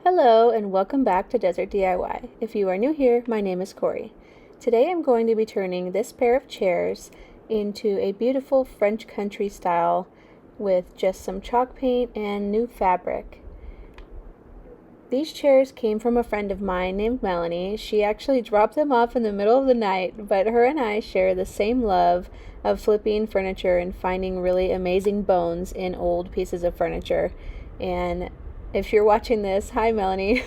Hello and welcome back to Desert DIY. If you are new here, my name is Corey. Today I'm going to be turning this pair of chairs into a beautiful French country style with just some chalk paint and new fabric. These chairs came from a friend of mine named Melanie. She actually dropped them off in the middle of the night, but her and I share the same love of flipping furniture and finding really amazing bones in old pieces of furniture. And if you're watching this, hi Melanie.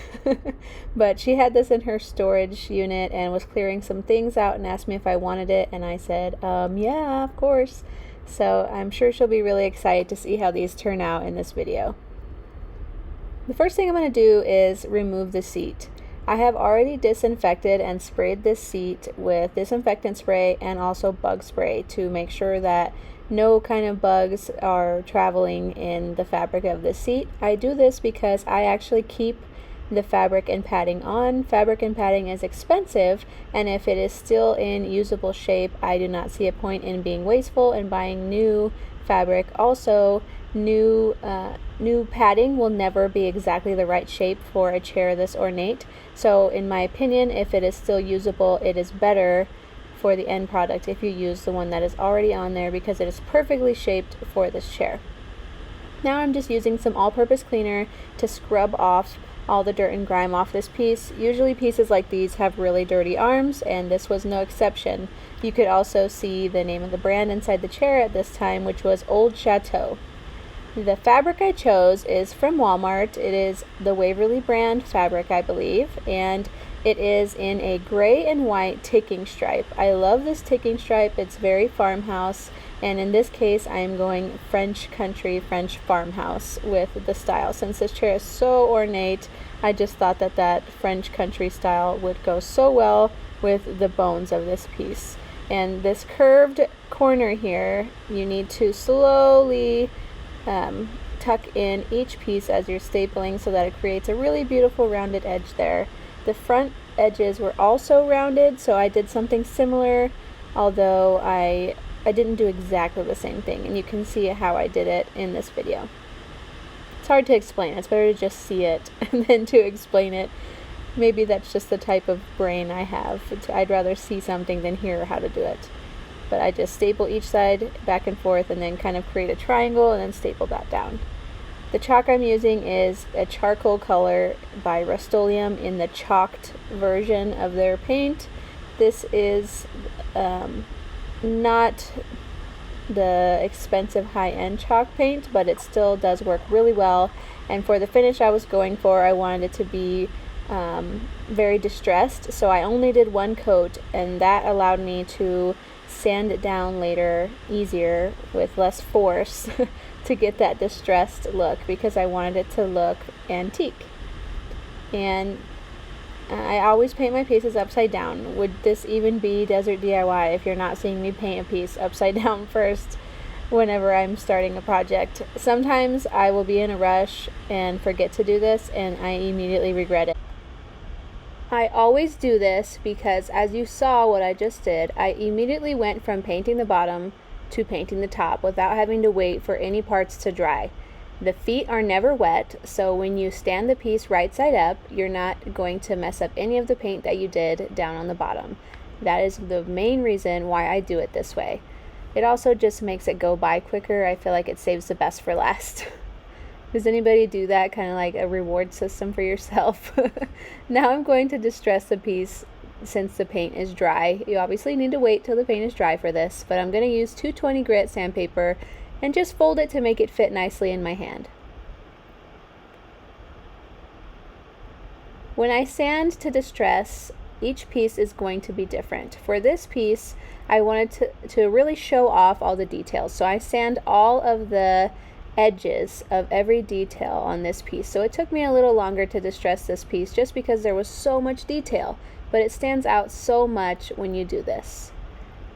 But she had this in her storage unit and was clearing some things out and asked me if I wanted it, and I said, yeah, of course. So I'm sure she'll be really excited to see how these turn out in this video. The first thing I'm going to do is remove the seat. I have already disinfected and sprayed this seat with disinfectant spray and also bug spray to make sure that no kind of bugs are traveling in the fabric of the seat. I do this because I actually keep the fabric and padding on. Fabric and padding is expensive, and if it is still in usable shape, I do not see a point in being wasteful and buying new fabric. Also, new padding will never be exactly the right shape for a chair this ornate. So in my opinion, if it is still usable, it is better for the end product if you use the one that is already on there because it is perfectly shaped for this chair. Now I'm just using some all-purpose cleaner to scrub off all the dirt and grime off this piece. Usually pieces like these have really dirty arms, and this was no exception. You could also see the name of the brand inside the chair at this time, which was Old Chateau. The fabric I chose is from Walmart. It is the Waverly brand fabric, I believe, and it is in a gray and white ticking stripe. I love this ticking stripe. It's very farmhouse, and in this case I am going French country, French farmhouse with the style. Since this chair is so ornate, I just thought that French country style would go so well with the bones of this piece. And this curved corner here, you need to slowly tuck in each piece as you're stapling so that it creates a really beautiful rounded edge there. The front edges were also rounded, so I did something similar, although I didn't do exactly the same thing, and you can see how I did it in this video. It's hard to explain. It's better to just see it than to explain it. Maybe that's just the type of brain I have. I'd rather see something than hear how to do it. But I just staple each side back and forth and then kind of create a triangle and then staple that down. The chalk I'm using is a charcoal color by Rust-Oleum in the chalked version of their paint. This is not the expensive high-end chalk paint, but it still does work really well. And for the finish I was going for, I wanted it to be very distressed, so I only did one coat, and that allowed me to sand it down later easier with less force to get that distressed look because I wanted it to look antique. And I always paint my pieces upside down. Would this even be Desert DIY if you're not seeing me paint a piece upside down first whenever I'm starting a project? Sometimes I will be in a rush and forget to do this, and I immediately regret it. I always do this because, as you saw what I just did, I immediately went from painting the bottom to painting the top without having to wait for any parts to dry. The feet are never wet, so when you stand the piece right side up, you're not going to mess up any of the paint that you did down on the bottom. That is the main reason why I do it this way. It also just makes it go by quicker. I feel like it saves the best for last. Does anybody do that, kind of like a reward system for yourself? Now I'm going to distress the piece since the paint is dry. You obviously need to wait till the paint is dry for this, but I'm going to use 220 grit sandpaper and just fold it to make it fit nicely in my hand. When I sand to distress, each piece is going to be different. For this piece, I wanted to really show off all the details, so I sand all of the edges of every detail on this piece. So it took me a little longer to distress this piece just because there was so much detail, but it stands out so much when you do this.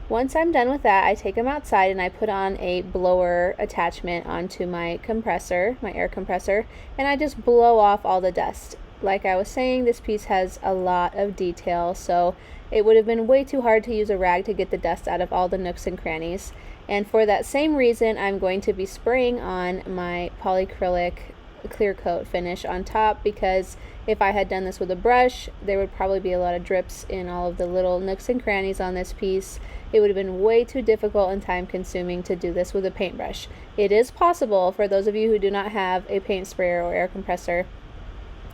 Once I'm done with that, I take them outside and I put on a blower attachment onto my compressor, my air compressor, and I just blow off all the dust. Like I was saying, this piece has a lot of detail, so it would have been way too hard to use a rag to get the dust out of all the nooks and crannies. And for that same reason, I'm going to be spraying on my polyacrylic clear coat finish on top, because if I had done this with a brush, there would probably be a lot of drips in all of the little nooks and crannies on this piece. It would have been way too difficult and time consuming to do this with a paintbrush. It is possible, for those of you who do not have a paint sprayer or air compressor,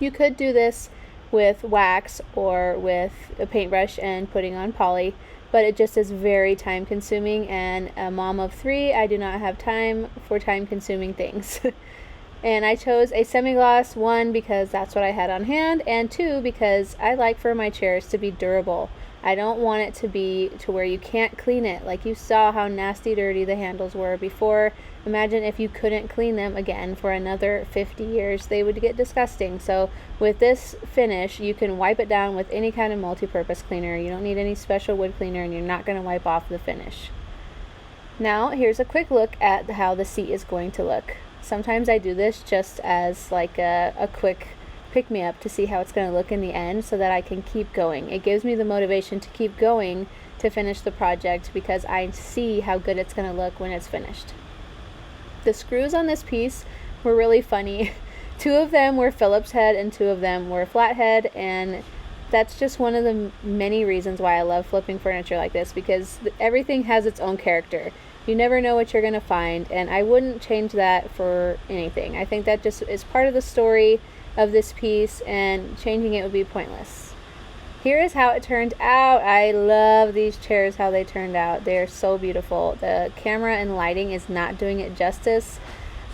you could do this with wax or with a paintbrush and putting on poly, but it just is very time consuming, and a mom of 3, I do not have time for time consuming things. And I chose a semi-gloss, 1, because that's what I had on hand, and 2, because I like for my chairs to be durable. I don't want it to be to where you can't clean it. Like you saw how nasty dirty the handles were before. Imagine if you couldn't clean them again for another 50 years. They would get disgusting. So with this finish, you can wipe it down with any kind of multi-purpose cleaner. You don't need any special wood cleaner, and you're not going to wipe off the finish. Now here's a quick look at how the seat is going to look. Sometimes I do this just as like a quick pick-me-up to see how it's going to look in the end, so that I can keep going. It gives me the motivation to keep going to finish the project, because I see how good it's going to look when it's finished. The screws on this piece were really funny. 2 of them were Phillips head and 2 of them were flathead, and that's just one of the many reasons why I love flipping furniture like this, because everything has its own character. You never know what you're going to find, and I wouldn't change that for anything. I think that just is part of the story of this piece, and changing it would be pointless. Here is how it turned out. I love these chairs, how they turned out. They're so beautiful. The camera and lighting is not doing it justice.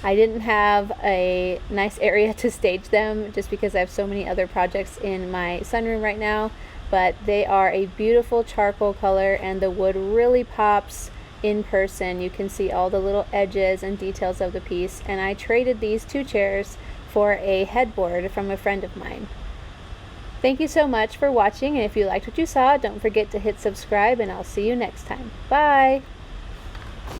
I didn't have a nice area to stage them just because I have so many other projects in my sunroom right now, but they are a beautiful charcoal color, and the wood really pops in person. You can see all the little edges and details of the piece, and I traded these 2 chairs for a headboard from a friend of mine. Thank you so much for watching, and if you liked what you saw, don't forget to hit subscribe, and I'll see you next time. Bye!